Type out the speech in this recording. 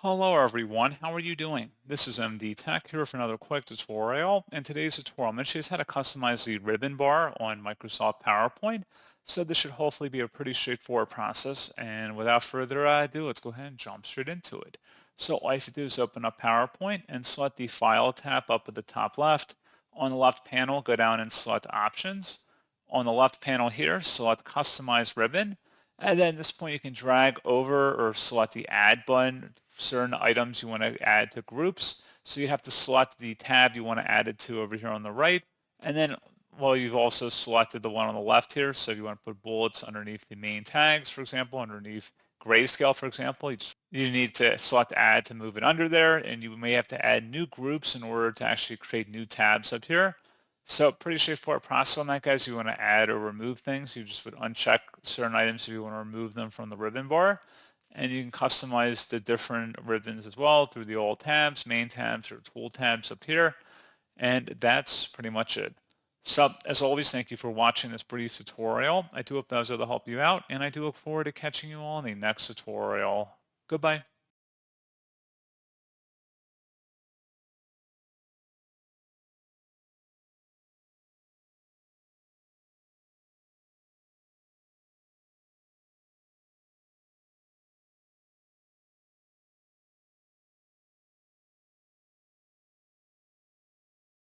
Hello everyone, how are you doing? This is MD Tech here for another quick tutorial. In today's tutorial, I'm going to show you how to customize the ribbon bar on Microsoft PowerPoint. So this should hopefully be a pretty straightforward process. And without further ado, let's go ahead and jump straight into it. So all you have to do is open up PowerPoint and select the File tab up at the top left. On the left panel, go down and select Options. On the left panel here, select Customize Ribbon. And then at this point, you can drag over or select the Add button, certain items you want to add to groups. So you have to select the tab you want to add it to over here on the right. And then, well, you've also selected the one on the left here. So if you want to put bullets underneath the main tags, for example, underneath grayscale, for example, you need to select Add to move it under there. And you may have to add new groups in order to actually create new tabs up here. So pretty straightforward process on that, guys. You want to add or remove things. You just would uncheck certain items if you want to remove them from the ribbon bar. And you can customize the different ribbons as well through the all tabs, main tabs, or tool tabs up here. And that's pretty much it. So as always, thank you for watching this brief tutorial. I do hope that was able to help you out, and I do look forward to catching you all in the next tutorial. Goodbye.